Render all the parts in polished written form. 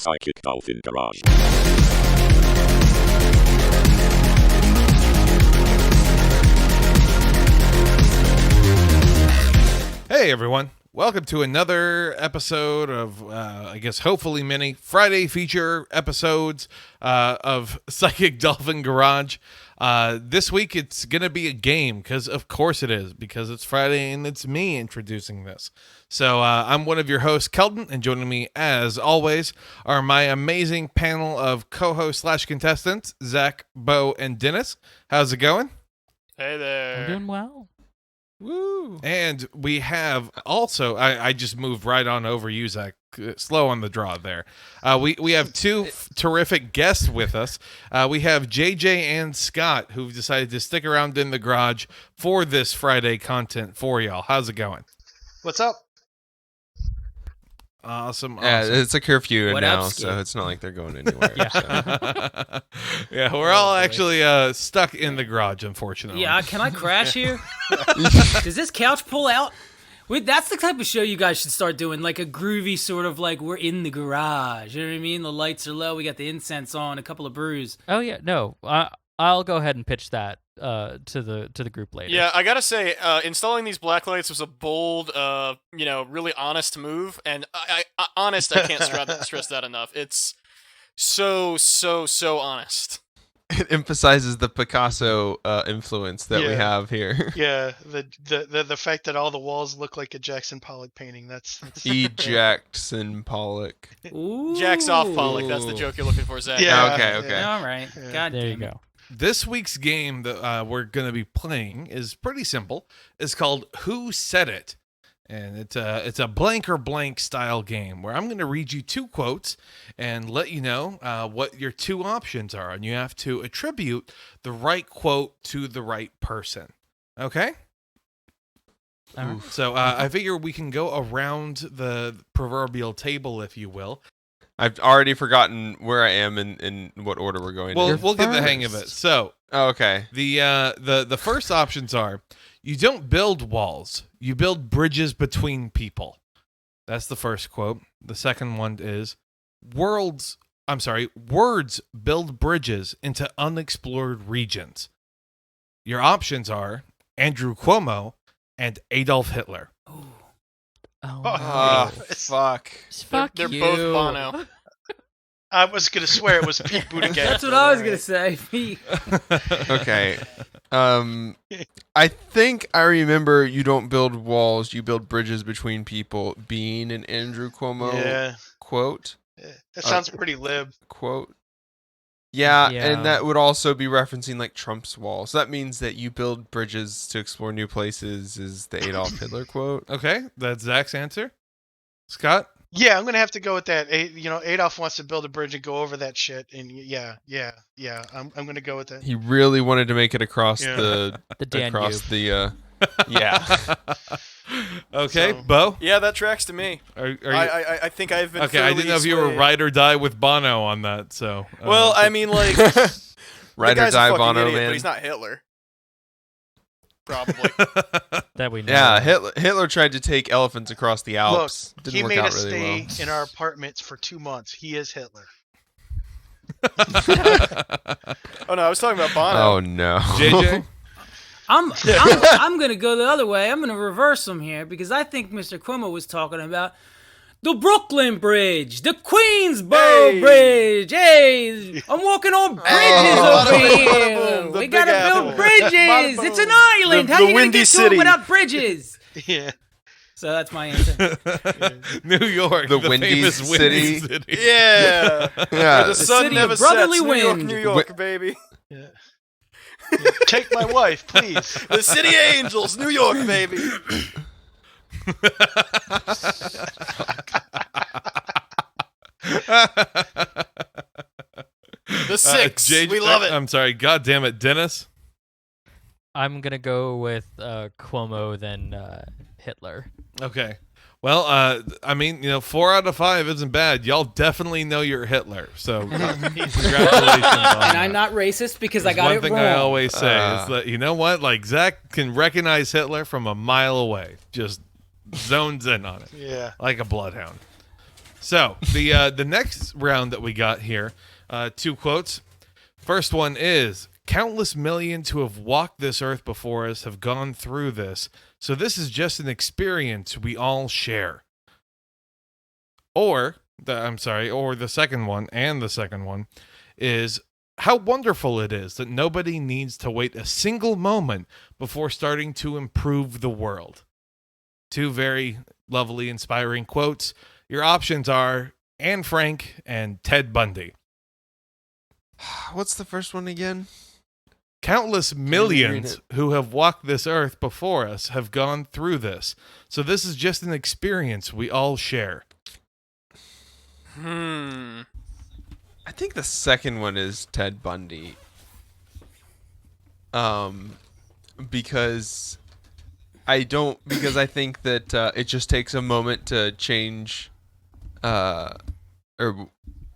Psychic Dolphin Garage. Hey everyone, welcome to another episode of, I guess hopefully many Friday feature episodes of Psychic Dolphin Garage. This week it's going to be a game, because of course it is, because it's Friday and it's me introducing this. So I'm one of your hosts, Kelton, and joining me as always are my amazing panel of co-hosts / contestants, Zach, Bo, and Dennis. How's it going? Hey there. I'm doing well. Woo! And we have also, I just moved right on over you, Zach. Slow on the draw there. We have two terrific guests with us. We have JJ and Scott, who've decided to stick around in the garage for this Friday content for y'all. How's it going? What's up? Awesome. Yeah, it's a curfew What now, up, so it's not like they're going anywhere. Yeah, yeah, we're all actually stuck in the garage, unfortunately. Yeah, can I crash here? Does this couch pull out? Wait, that's the type of show you guys should start doing, like a groovy sort of like we're in the garage. You know what I mean? The lights are low, we got the incense on, a couple of brews. Oh yeah, no, I'll go ahead and pitch that to the group later. Yeah, I gotta say, installing these black lights was a bold, really honest move, and I can't stress that enough. It's so honest. It emphasizes the Picasso influence that we have here. Yeah, the fact that all the walls look like a Jackson Pollock painting. That's E. Jackson Pollock. Ooh. Jack's off Pollock. That's the joke you're looking for, Zach. Yeah. Okay. All right. Yeah. God There you damn it. go. This week's game that we're going to be playing is pretty simple. It's called Who Said It? And it's a blank or blank style game where I'm going to read you two quotes and let you know what your two options are. And you have to attribute the right quote to the right person. Okay? All right. So I figure we can go around the proverbial table, if you will. I've already forgotten where I am in what order we're going. We'll get the hang of it. So okay. the first options are: you don't build walls, you build bridges between people. That's the first quote. The second one is: words build bridges into unexplored regions. Your options are Andrew Cuomo and Adolf Hitler. Oh, fuck. Fuck They're you. both Bono. I was gonna swear it was Pete Buttigieg. That's what I was going to say. Pete. Okay. I think I remember you don't build walls, you build bridges between people being an Andrew Cuomo quote. Yeah, that sounds pretty lib. Quote. Yeah, Yeah. and that would also be referencing like Trump's wall. So that means that you build bridges to explore new places is the Adolf Hitler quote. Okay, that's Zach's answer. Scott? Yeah, I'm gonna have to go with that. Adolf wants to build a bridge and go over that shit, and yeah. I'm gonna go with that. He really wanted to make it across Yeah. the The across Danube. the yeah. Okay, So- Bo? Yeah, that tracks to me. Are you... I think I've been. Okay, I didn't know if you were swayed. ride or die with Bono on that. So, Well, I mean, like, the Ride or guy's a die fucking Bono, idiot, man. but he's not Hitler. Probably. That we know. Yeah, Hitler tried to take elephants across the Look, Alps. he Didn't work made out us really stay in our apartments for 2 months. He is Hitler. Oh no, I was talking about Bono. well. Oh no. JJ? I'm going to go the other way. I'm going to reverse them here because I think Mr. Cuomo was talking about the Brooklyn Bridge, the Queensboro Hey. Bridge. Hey, I'm walking on bridges bada over boom, here. bada boom, the We Big got to Apple. build bridges. Bada It's an boom. island. The- How the are you going Windy to get to City. it without bridges? Yeah. So that's my answer. New York, The the Windy famous Windy City. City. Yeah. Yeah. The sun city never of brotherly sets. New York, wind. New York, baby. Yeah. Take my wife, please. The City Angels, New York, baby. The Six. JJ We love it. I'm sorry, God damn it, Dennis. I'm gonna go with Cuomo than Hitler. Okay. Well, I mean, 4 out of 5 isn't bad. Y'all definitely know you're Hitler, so congratulations on And that. I'm not racist because I There's got one it thing wrong. I always say is that, you know what? Like, Zach can recognize Hitler from a mile away. Just zones in on it. Yeah. Like a bloodhound. So the next round that we got here, 2 quotes. First one is, countless millions who have walked this earth before us have gone through this, so this is just an experience we all share. Or the second one is, how wonderful it is that nobody needs to wait a single moment before starting to improve the world. 2 very lovely, inspiring quotes. Your options are Anne Frank and Ted Bundy. What's the first one again? Countless millions who have walked this earth before us have gone through this, so this is just an experience we all share. I think the second one is Ted Bundy. Because I think that it just takes a moment to change, or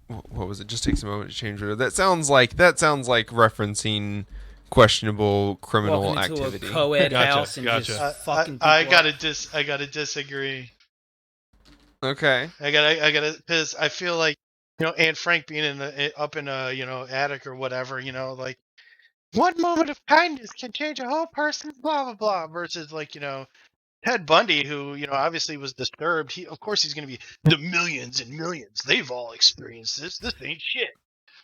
what was it? Just takes a moment to change. That sounds like referencing questionable criminal Walking into activity. a co-ed Gotcha, house and gotcha. just fucking people I up. gotta disagree. Okay. I gotta, because I feel like, Anne Frank being up in a, attic or whatever, like, one moment of kindness can change a whole person's blah blah blah, versus like, Ted Bundy, who, obviously was disturbed. Of course he's gonna be the millions and millions. They've all experienced this. This ain't shit.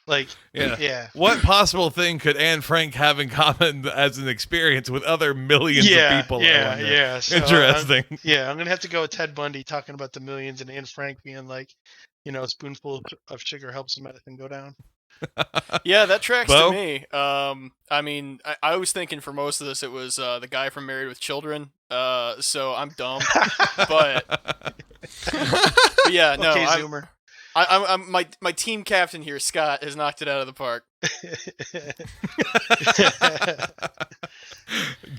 Like, yeah. What possible thing could Anne Frank have in common as an experience with other millions of people? I wonder? Yeah. So Interesting. I'm gonna have to go with Ted Bundy talking about the millions, and Anne Frank being like, a spoonful of sugar helps the medicine go down. Yeah, that tracks Bo? to me. I mean, I was thinking for most of this it was the guy from Married with Children. So I'm dumb, but yeah, no. Okay, Zoomer. I'm my team captain here, Scott, has knocked it out of the park.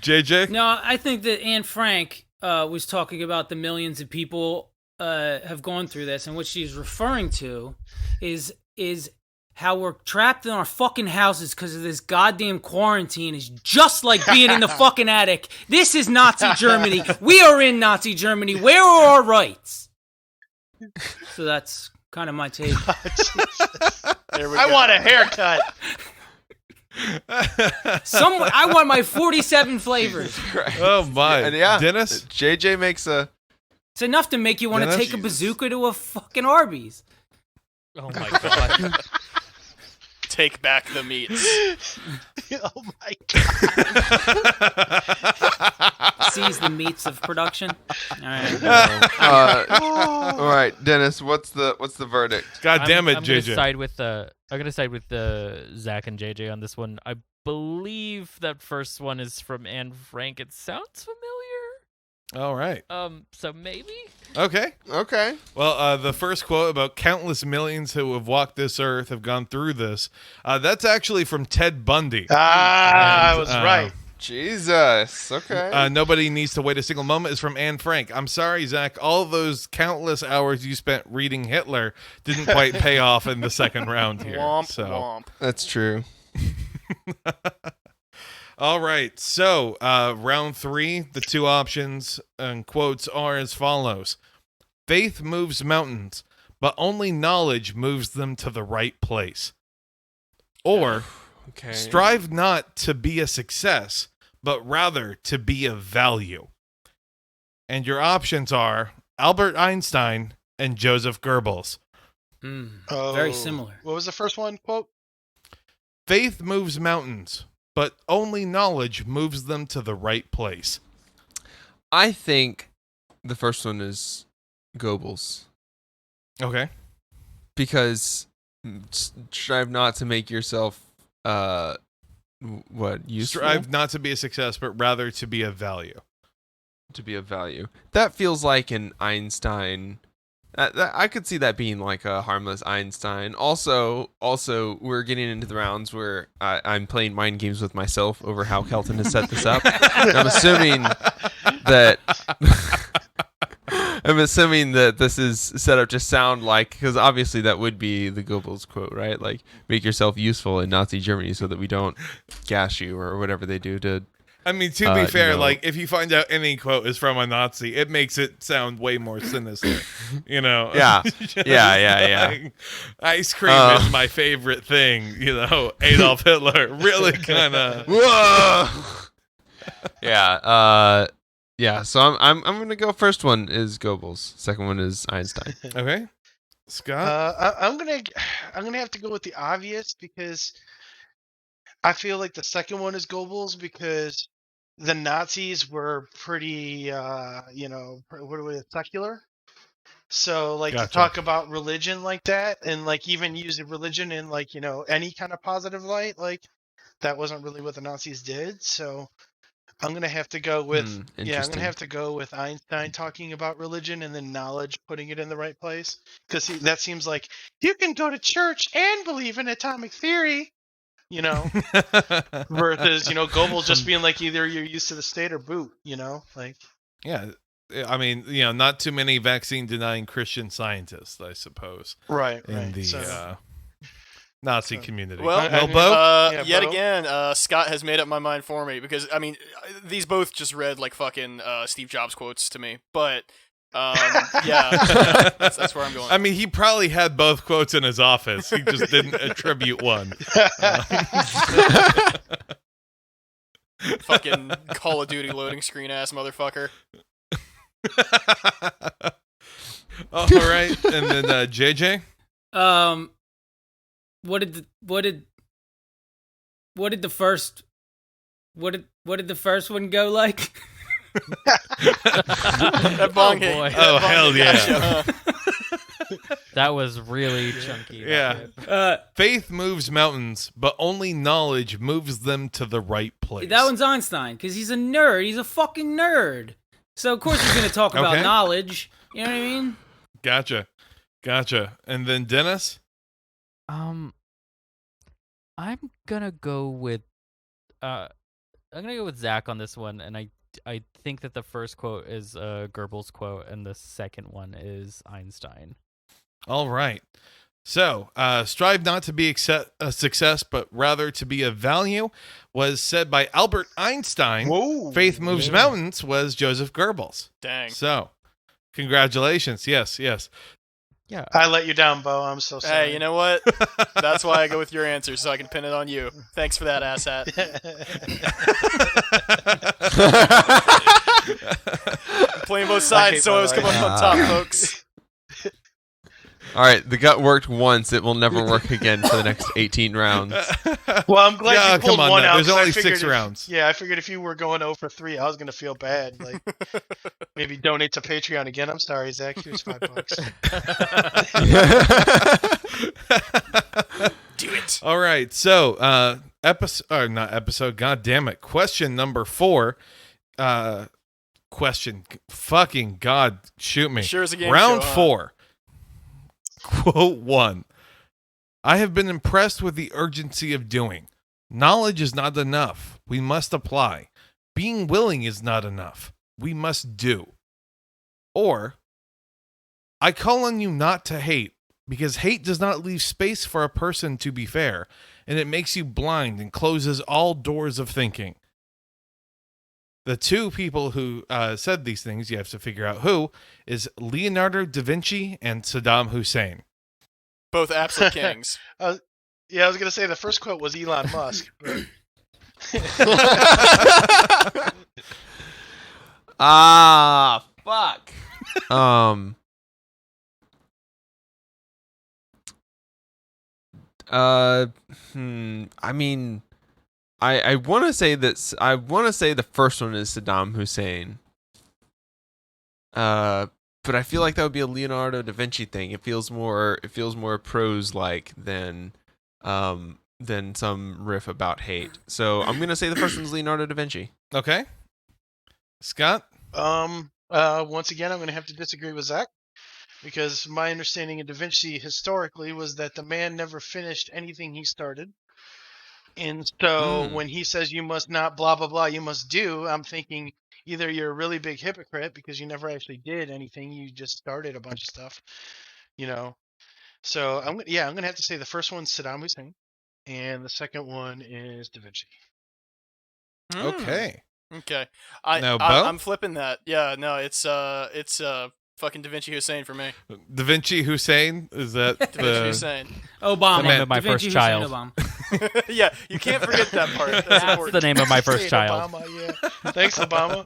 JJ? No, I think that Anne Frank was talking about the millions of people have gone through this, and what she's referring to is how we're trapped in our fucking houses because of this goddamn quarantine is just like being in the fucking attic. This is Nazi Germany. We are in Nazi Germany. Where are our rights? So that's kind of my take. There we I go. want a haircut. I want my 47 flavors. Oh my. And yeah, Dennis? JJ makes a. It's enough to make you want to Dennis? take a bazooka to a fucking Arby's. Oh my god. Take back the meats. Oh my god. Seize the meats of production. All right. All right, Dennis. What's the verdict? God damn it, I'm JJ. gonna side with Zach and JJ on this one. I believe that first one is from Anne Frank. It sounds familiar. All right. So maybe. Okay. Okay. Well, the first quote about countless millions who have walked this earth have gone through this. That's actually from Ted Bundy. I was right. Jesus. Okay. Nobody needs to wait a single moment is from Anne Frank. I'm sorry, Zach. All those countless hours you spent reading Hitler didn't quite pay off in the second round here. Womp So. womp. That's true. All right. So, round 3, the 2 options and quotes are as follows. Faith moves mountains, but only knowledge moves them to the right place. Or, Okay. strive not to be a success, but rather to be of value. And your options are Albert Einstein and Joseph Goebbels. Very similar. What was the first one? Quote? Faith moves mountains, but only knowledge moves them to the right place. I think the first one is Goebbels, Okay. because strive not to make yourself useful, Strive not to be a success, but rather to be of value. to be of value. That feels like an Einstein. I could see that being like a harmless Einstein. Also, we're getting into the rounds where I'm playing mind games with myself over how Kelton has set this up. I'm assuming that this is set up to sound like, because obviously that would be the Goebbels quote, right? Like, make yourself useful in Nazi Germany so that we don't gas you or whatever they do to. I mean, to be fair, no. like if you find out any quote is from a Nazi, it makes it sound way more sinister. You know? Yeah. Just Yeah. like, ice cream is my favorite thing. You know, Adolf Hitler really kind of. Whoa. Yeah. So I'm gonna go. First one is Goebbels. Second one is Einstein. Okay, Scott. I'm gonna have to go with the obvious because I feel like the second one is Goebbels because the Nazis were pretty, what are we, secular. So like to Gotcha. talk about religion like that and like even use religion in like any kind of positive light, like that wasn't really what the Nazis did. So I'm gonna have to go with I'm gonna Interesting. have to go with Einstein talking about religion and then knowledge putting it in the right place because that seems like you can go to church and believe in atomic theory, versus Goebbels just being like either you're used to the state or boot, like. Yeah, I mean, not too many vaccine denying Christian scientists, I suppose, Right. in the Nazi community. Well, Bo? yet Bo? again, Scott has made up my mind for me because I mean, these both just read like fucking Steve Jobs quotes to me, but yeah, that's where I'm going. I mean, he probably had both quotes in his office. He just didn't attribute one. Fucking Call of Duty loading screen ass motherfucker. All right, and then JJ. What did the first one go like? That bong hit. boy. Oh, hell yeah. Gotcha, That was really chunky. Yeah. Faith moves mountains, but only knowledge moves them to the right place. That one's Einstein because he's a nerd. He's a fucking nerd. So of course he's gonna talk about Okay. knowledge. You know what I mean? Gotcha. And then Dennis. I'm gonna go with Zach on this one, and I think that the first quote is a Goebbels quote, and the second one is Einstein. All right. So, strive not to be a success, but rather to be a value, was said by Albert Einstein. Whoa. Faith moves mountains was Joseph Goebbels. Dang. So, congratulations. Yes. Yeah. I let you down, Bo. I'm so sorry. Hey, you know what? That's why I go with your answer, so I can pin it on you. Thanks for that, asshat. I'm playing both sides, so I was coming up on top, folks. All right, the gut worked once. It will never work again for the next 18 rounds. Well, I'm glad Yeah, you pulled come on one now. out. There's 'cause I only figured 6 if- rounds. Yeah, I figured if you were going 0 for 3, I was gonna feel bad. Like maybe donate to Patreon again. I'm sorry, Zach. Here's $5. Do it. All right. So, not episode. God damn it. Question number 4. Question. Fucking God, shoot me. Sure is a game Round show, huh? 4. Quote 1. I have been impressed with the urgency of doing. Knowledge is not enough. We must apply. Being willing is not enough. We must do. Or, I call on you not to hate, because hate does not leave space for a person to be fair, and it makes you blind and closes all doors of thinking. The two people who said these things, you have to figure out who, is Leonardo da Vinci and Saddam Hussein. Both absolute kings. Yeah, I was gonna say the first quote was Elon Musk. But... Fuck. I mean, I want to say that the first one is Saddam Hussein. But I feel like that would be a Leonardo da Vinci thing. It feels more prose like than some riff about hate. So I'm gonna say the first one's Leonardo da Vinci. Okay. Scott? Once again, I'm gonna have to disagree with Zach because my understanding of Da Vinci historically was that the man never finished anything he started. And so when he says you must not blah blah blah, you must do, I'm thinking either you're a really big hypocrite because you never actually did anything, you just started a bunch of stuff, So I'm gonna have to say the first one's Saddam Hussein, and the second one is Da Vinci. Okay. Okay. No, Bo? I'm flipping that. Yeah, no, it's fucking Da Vinci Hussein for me. Da Vinci Hussein? Is that Da Vinci the... Hussein. Obama. The name of my Da Vinci first Hussein child. Obama. Yeah, you can't forget that part. That's That's important. the name of my first Hey, child. Obama, yeah. Thanks, Obama.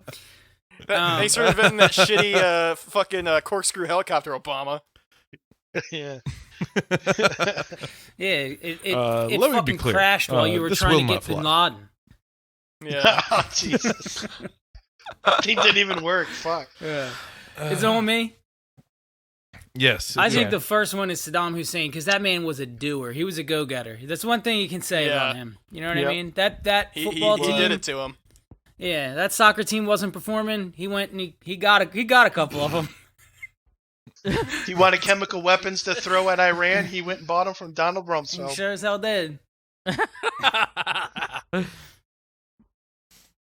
Thanks for inventing that shitty fucking corkscrew helicopter, Obama. Yeah. Yeah, it let me be fucking clear. crashed while you were This trying will to not get Bin fly. Laden. Yeah. Oh, Jesus. He didn't even work. Fuck. Is it on me? Yes. I think Yeah. the first one is Saddam Hussein because that man was a doer. He was a go-getter. That's one thing you can say Yeah. about him. You know what I Yep. mean? That He football team. did it to him. Yeah, that soccer team wasn't performing. He went and he got a couple of them. He wanted chemical weapons to throw at Iran. He went and bought them from Donald He Rumsfeld. sure as hell did.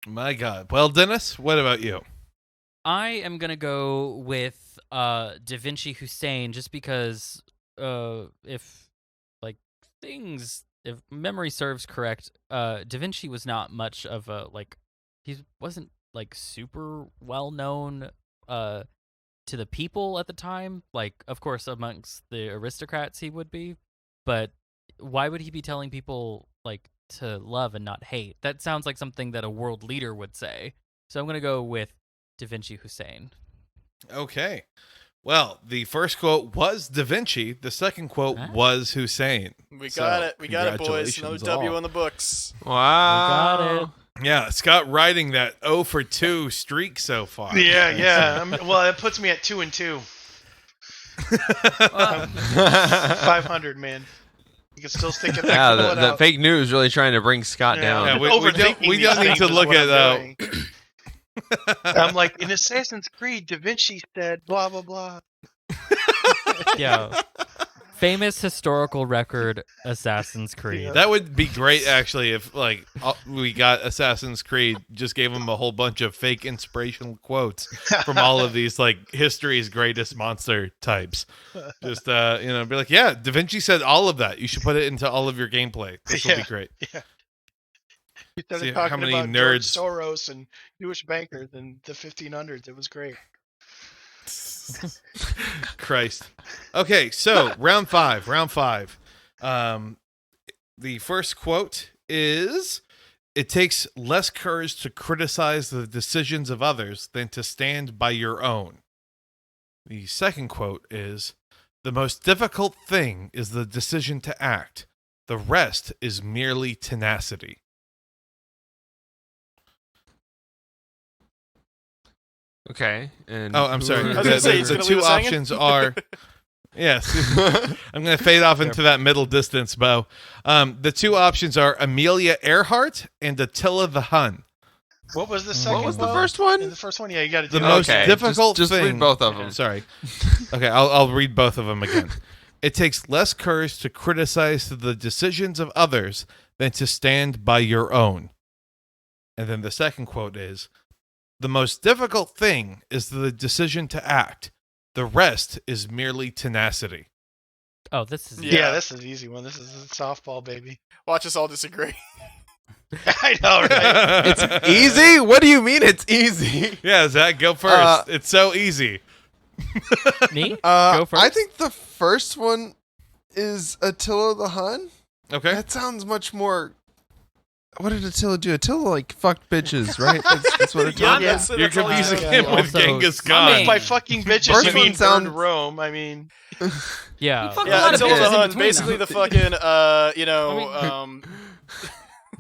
My God. Well, Dennis, what about you? I am gonna go with Da Vinci Hussein just because if memory serves correct, Da Vinci was not much of a he wasn't super well known to the people at the time. Of course amongst the aristocrats he would be, but why would he be telling people to love and not hate? That sounds like something that a world leader would say. So I'm gonna go with Da Vinci Hussein. Okay. Well, the first quote was Da Vinci. The second quote Huh? was Hussein. We So, got it. We got it, boys. Another congratulations W all. on the books. Wow. got it. Yeah, Scott riding that 0 for 2 streak so far. Yeah, yeah. Well, it puts me at 2-2. 500, man. You can still stick it back. Yeah, pull it the out. fake news really trying to bring Scott Yeah. down. Yeah, we Overthinking we don't these need to things is look what at I'm doing. I'm like, in Assassin's Creed, Da Vinci said blah, blah, blah. Yeah. Famous historical record Assassin's Creed. Yeah. That would be great, actually, if we got Assassin's Creed, just gave them a whole bunch of fake inspirational quotes from all of these history's greatest monster types. Just be like, yeah, Da Vinci said all of that. You should put it into all of your gameplay. This will be Yeah. great. He started See how talking many about George nerds- Soros and Jewish bankers in the 1500s. It was great. Christ. Okay, so round five. The first quote is, "It takes less courage to criticize the decisions of others than to stand by your own." The second quote is, "The most difficult thing is the decision to act. The rest is merely tenacity." Okay. And Oh, I'm sorry. who are- I was gonna say, he's The gonna two leave us hanging? options are... Yes. I'm going to fade off into that middle distance, Bo. The two options are Amelia Earhart and Attila the Hun. What was the second What was the one? first one? In the first one, yeah, you got to do The that. most Okay, difficult just thing... read both of them. Sorry. Okay, I'll read both of them again. "It takes less courage to criticize the decisions of others than to stand by your own." And then the second quote is, "The most difficult thing is the decision to act. The rest is merely tenacity." Oh, this is Yeah, this is an easy one. This is a softball, baby. Watch us all disagree. I know, right? It's easy? What do you mean it's easy? Yeah, Zach, go first. It's so easy. me. Go I first. think the first one is Attila the Hun. Okay. That sounds much more. What did Attila do? Attila fucked bitches, right? That's what Attila Yeah. did. You're That's all he confusing said. him with Also- Genghis I Khan. mean- By fucking bitches, First you one mean sounds- burned Rome. I mean, Yeah. Fuck a Yeah, lot of Attila bitches the in Hun, between basically them. the fucking,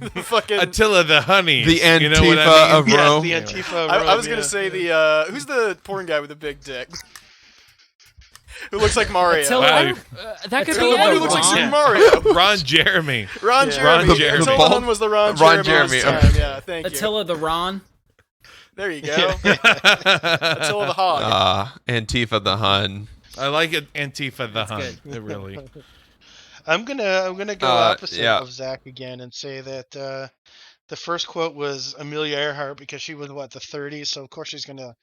the fucking. Attila the Honey. The You know what I Antifa mean? of yes, Rome. the Antifa of I Rome, was gonna yeah. say who's the porn guy with the big dick? Who looks like Mario? Attila- Wow. That could The be Attila one who the looks like Ron. Super Mario. Ron Jeremy. Ron Yeah. Jeremy. Ron Jeremy. Attila Both- the Hun was the Ron Ron Jeremy. Jeremy, last time. Yeah, thank you. Attila the Ron. There you go. Attila the Hog. Antifa the Hun. I like it, Antifa the Hun. good. It really. I'm gonna go opposite yeah. of Zach again and say that the first quote was Amelia Earhart because she was the 30s, so of course she's gonna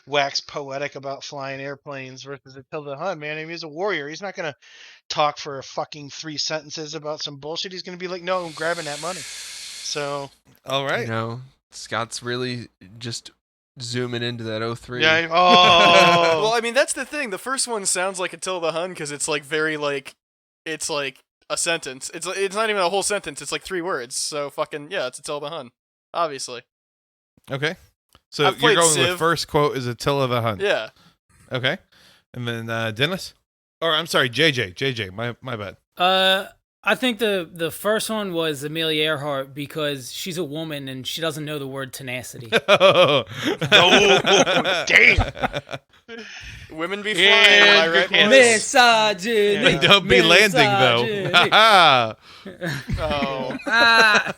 wax poetic about flying airplanes. Versus Attila the Hun, man, I mean, he's a warrior. He's not gonna talk for a fucking 3 sentences about some bullshit. He's gonna be like, no, I'm grabbing that money. So All right. You know, Scott's really just zooming into that 03. Yeah. Oh. Well, I mean, that's the thing. The first one sounds like Attila the Hun because it's like very like, it's like a sentence. It's not even a whole sentence. It's like 3 words. So fucking yeah, it's Attila the Hun, obviously. Okay. So I've you're played going Civ. with first quote is Attila the Hun. Yeah. Okay. And then Dennis? Or I'm sorry, JJ. JJ, my bad. I think the first one was Amelia Earhart because she's a woman and she doesn't know the word tenacity. Oh, damn. Women be flying, am I right, boys? Misogyny. Yeah. Don't be landing though. Misogyny. Oh. Ah.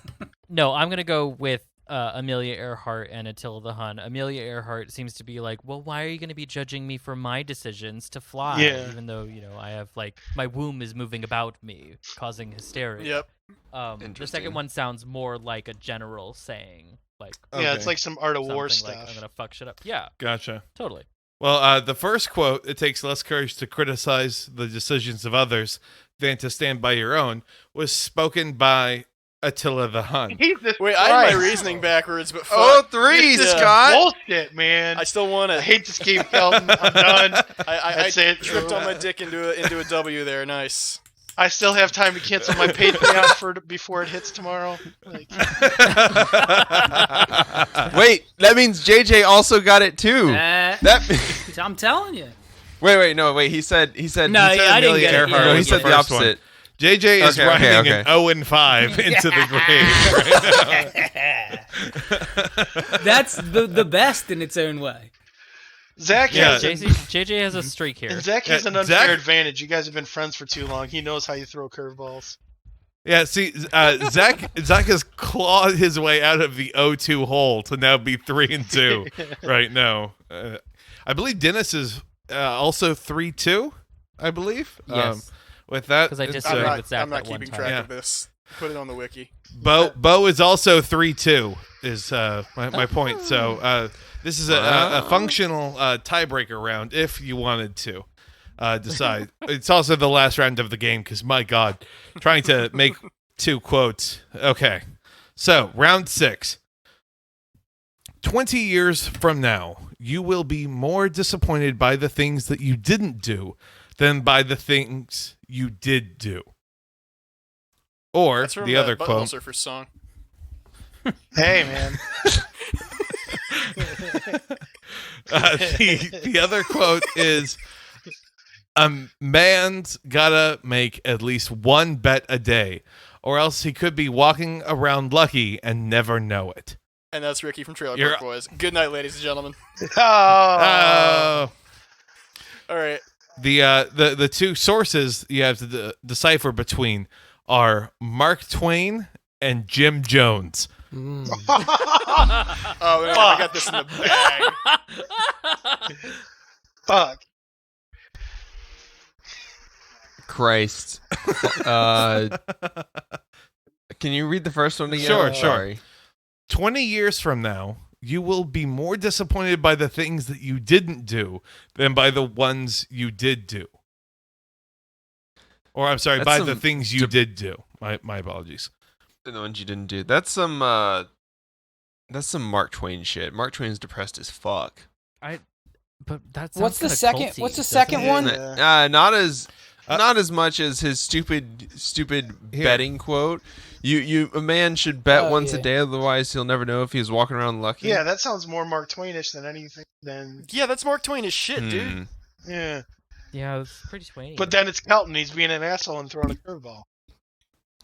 No, I'm gonna go with Amelia Earhart and Attila the Hun. Amelia Earhart seems to be like, well, why are you going to be judging me for my decisions to fly? Yeah. Even though, I have, like, my womb is moving about me, causing hysteria. Yep. The Interesting. second one sounds more like a general saying. Like, Yeah, it's Okay. like some Art of War something like, stuff. I'm going to fuck shit up. Yeah, Gotcha. totally. Well, the first quote, it takes less courage to criticize the decisions of others than to stand by your own, was spoken by Attila the Hun. Jesus Wait, I had my Christ. reason backwards, but Oh, fuck. 3, Yeah. Scott! Bullshit, man. I still want I it. hate this game, Kelton. I'm done. I That's it. tripped on my dick into a W there. Nice. I still have time to cancel my Patreon before it hits tomorrow. Like, Wait, that means JJ also got it too. That. I'm telling you. Wait. He said. No, he said I didn't Amelia get it. Earhart. Yeah, No, I he didn't said get the it. opposite. JJ is Okay, riding okay. an 0-5 into the grave right now. That's the best in its own way. Zach Yeah. has JJ has a streak here. and Zach has Yeah, an unfair Zach- advantage. You guys have been friends for too long. He knows how you throw curveballs. Yeah, see, Zach has clawed his way out of the 0-2 hole to now be 3-2 right now. I believe Dennis is also 3-2, I believe. Yes. With that, Because I it's, disagreed with Zach I'm not that one keeping time. track Yeah. of this. Put it on the wiki. Bo is also 3-2 is my point. So this is a functional tiebreaker round if you wanted to decide. It's also the last round of the game because my God, trying to make 2 quotes. Okay, so round 6. 20 years from now, you will be more disappointed by the things that you didn't do than by the things you did do. Or That's from the other Butthole quote. Surfers song. Hey, man. The other quote is, a man's gotta make at least one bet a day, or else he could be walking around lucky and never know it. And that's Ricky from Trailer You're- Park Boys. Good night, ladies and gentlemen. Oh. All right. The 2 sources you have to decipher between are Mark Twain and Jim Jones. Oh, man, I got this in the bag. Fuck. Christ. Can you read the first one again? Sure, I'm sure. Sorry. 20 years from now, you will be more disappointed by the things that you didn't do than by the ones you did do. Or I'm sorry, That's by some the things you did do. My apologies. The ones you didn't do. That's some Mark Twain shit. Mark Twain's depressed as fuck. But that's What's the second? What's the second one? Yeah. Not as much as his stupid Here. betting quote. A man should bet Oh, once a yeah. day, otherwise he'll never know if he's walking around lucky. Yeah, that sounds more Mark Twainish than anything. Yeah, that's Mark Twain as shit, dude. Hmm. Yeah. Yeah, it's pretty Twain. But then it's Kelton. He's being an asshole and throwing a curveball.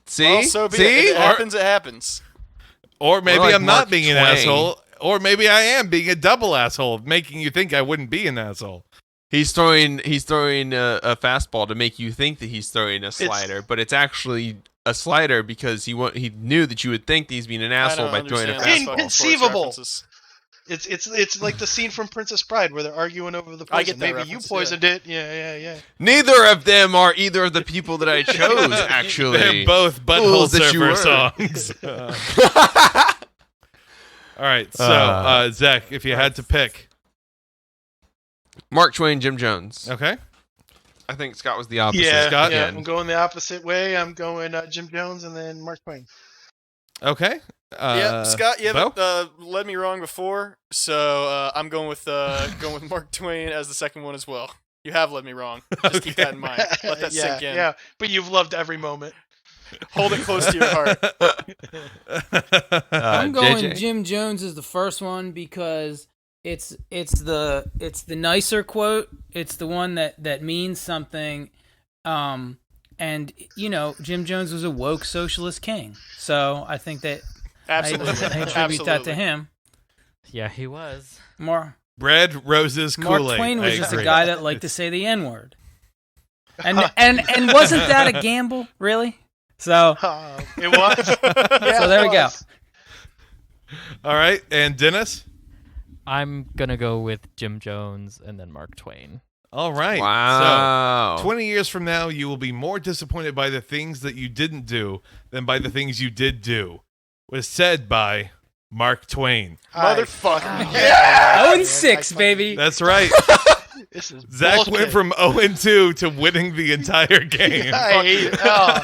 See? Well, so be it. See? If it happens, it happens. Or maybe like I'm Mark not being an Twain. asshole. Or maybe I am being a double asshole, making you think I wouldn't be an asshole. He's throwing a fastball to make you think that he's throwing a slider, but it's actually a slider because he knew that you would think that he's being an I asshole don't by throwing a understand fastball. sports Inconceivable. references. It's like the scene from Princess Bride where they're arguing over the poison. I get that Maybe reference, you poisoned it. Yeah. Neither of them are either of the people that I chose, actually. They're both butthole Fools that you surfer were. songs. All right, so Zach, if you had to pick, Mark Twain, Jim Jones. okay, I think Scott was the opposite. Yeah, Scott? yeah. I'm going the opposite way. I'm going Jim Jones and then Mark Twain. okay, Yeah, Scott, you Bo? haven't led me wrong before, so I'm going with Mark Twain as the second one as well. You have led me wrong. Just keep that in mind. Let that yeah, sink in. yeah. But you've loved every moment. Hold it close to your heart. I'm going JJ? Jim Jones is the first one because it's the nicer quote. It's the one that means something. And Jim Jones was a woke socialist king. So I think that Absolutely. I attribute that Absolutely. to him. Yeah, he was. Bread, roses, Mark Kool-Aid. Twain was just a agree. guy that liked to say the N-word. And wasn't that a gamble, really? So It was. Yeah, so there it we go. was. All right, and Dennis? I'm gonna go with Jim Jones and then Mark Twain. All right. Wow. So, 20 years from now, you will be more disappointed by the things that you didn't do than by the things you did do. Was said by Mark Twain. Motherfucker. Yeah. 0-6, baby. That's right. This is Zach bullshit. went from 0-2 to winning the entire game. I hate it. Oh,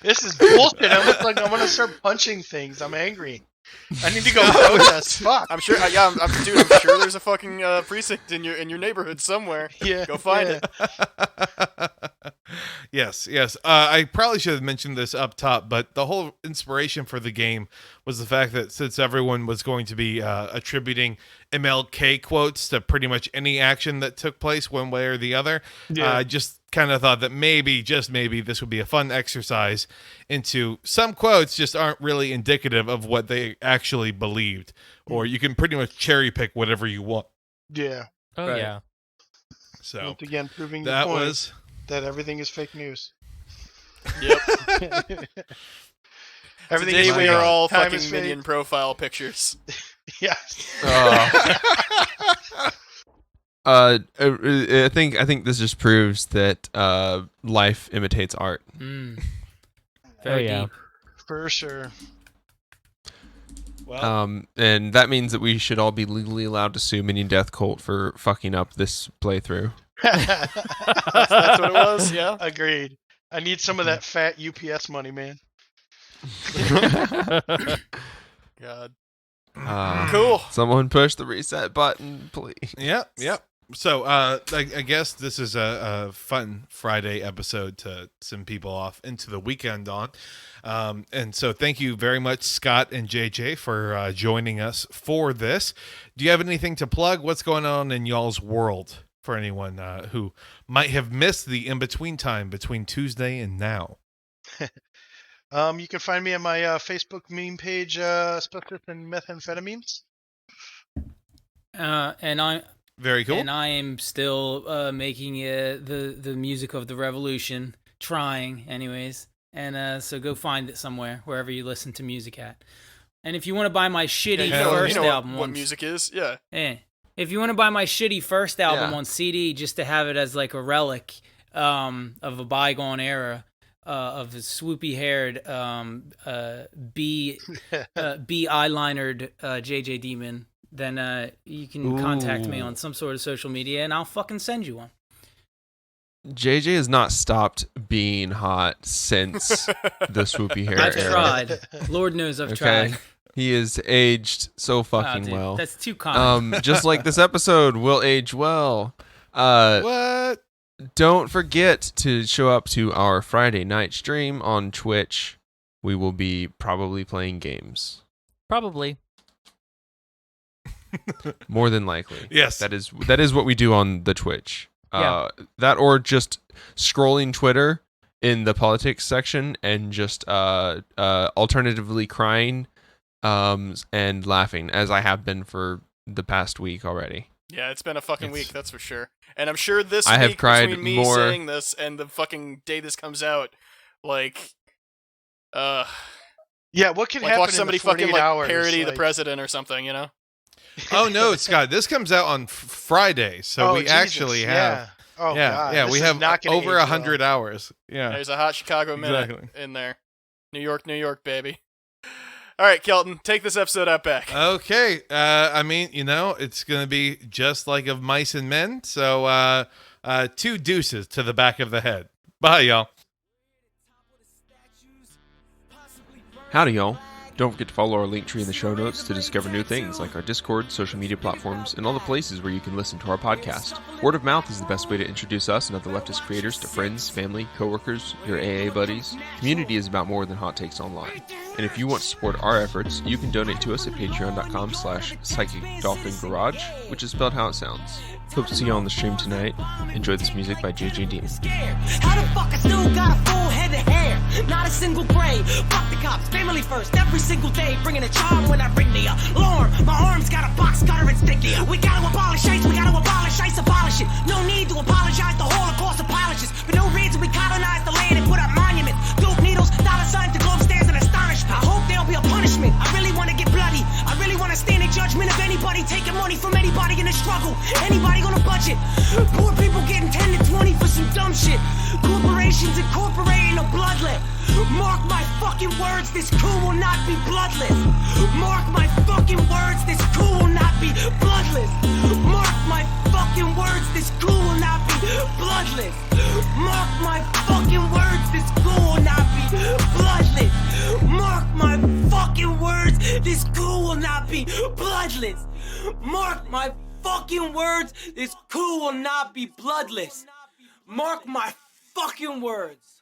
this is bullshit. I look like I'm gonna start punching things. I'm angry. I need to go protest. Fuck. I'm sure. Yeah, dude. I'm sure there's a fucking precinct in your neighborhood somewhere. Yeah. Go find yeah. it. Yes. I probably should have mentioned this up top, but the whole inspiration for the game was the fact that since everyone was going to be attributing MLK quotes to pretty much any action that took place one way or the other, Yeah. I just kind of thought that maybe, just maybe, this would be a fun exercise into some quotes just aren't really indicative of what they actually believed, or you can pretty much cherry pick whatever you want. Yeah. Oh Right. yeah. So Once again, proving the that point was that everything is fake news. Yep. Everything Today is we fake. are all Time fucking is fake. minion profile pictures. Yes. I think this just proves that life imitates art. Very yeah. deep. For sure. well. And that means that we should all be legally allowed to sue Minion Death Cult for fucking up this playthrough. That's what it was. Yeah. Agreed. I need some of that fat UPS money, man. God. Cool. Cool. Someone push the reset button, please. Yep. So, I guess this is a fun Friday episode to send people off into the weekend on. And so thank you very much, Scott and JJ, for joining us for this. Do you have anything to plug? What's going on in y'all's world for anyone who might have missed the in-between time between Tuesday and now? You can find me on my Facebook meme page, Specialist in Methamphetamines. Very cool. And I am still making the music of the revolution, trying anyways. And so go find it somewhere, wherever you listen to music at. And if you want to buy my shitty first album, what music is? Yeah. If you want to buy my shitty first album Yeah. on CD, just to have it as like a relic of a bygone era of a swoopy-haired B eyelinered JJ Demon, then you can contact me Ooh. on some sort of social media, and I'll fucking send you one. JJ has not stopped being hot since the swoopy hair I've era. tried. Lord knows I've Okay. tried. He is aged so Wow, fucking dude, well. that's too kind. Just like this episode will age well. What? Don't forget to show up to our Friday night stream on Twitch. We will be probably playing games. Probably. More than likely. Yes. That is what we do on the Twitch. Yeah. That or just scrolling Twitter in the politics section and just alternatively crying and laughing, as I have been for the past week already. Yeah, it's been a fucking It's- week, that's for sure. And I'm sure this I have week, cried between me more- saying this and the fucking day this comes out, like, Yeah, what could like happen watch in somebody the 48 fucking like hours? parody the like- president or something, you know? Oh no, Scott! This comes out on Friday, so Oh, we Jesus, actually have. Yeah. Oh, God. Yeah, This we is have not gonna over age 100 hours. Yeah. There's a hot Chicago minute Exactly. in there. New York, baby. All right, Kelton, take this episode out back. Okay. I mean, it's gonna be just like of Mice and Men. So, 2 deuces to the back of the head. Bye, y'all. Howdy, y'all. Don't forget to follow our link tree in the show notes to discover new things like our Discord, social media platforms, and all the places where you can listen to our podcast. Word of mouth is the best way to introduce us and other leftist creators to friends, family, coworkers, your AA buddies. Community is about more than hot takes online. And if you want to support our efforts, you can donate to us at patreon.com/psychicdolphingarage, which is spelled how it sounds. Hope to see you on the stream tonight. Enjoy this music by JJ Dean. How the fuck I still got a full head of hair? Not a single gray. Fuck the cops, family first, every single day. Bringing a charm when I ring the alarm. My arms got a box cutter and sticky. We gotta abolish ice, we gotta abolish ice, abolish it. No need to apologize, the Holocaust apologists. For no reason we colonized the land and put up monuments. Dope needles, dollar signs, the globe stands in astonishment. I hope there'll be a punishment. I really wanna get bloody. I really wanna stand in judgment of anybody taking money from anybody in the struggle. Anybody on a budget. Poor people getting 10 to 20 for some dumb shit. Corporations incorporating a bloodlet. Mark my fucking words, this coup will not be bloodless. Mark my fucking words, this coup will not be bloodless. Mark my fucking words, this coup will not be bloodless. Mark my fucking words, this coup will not be bloodless. Mark my fucking words, this coup will not be bloodless. Mark my fucking words, this coup will not be bloodless. Mark my fucking words.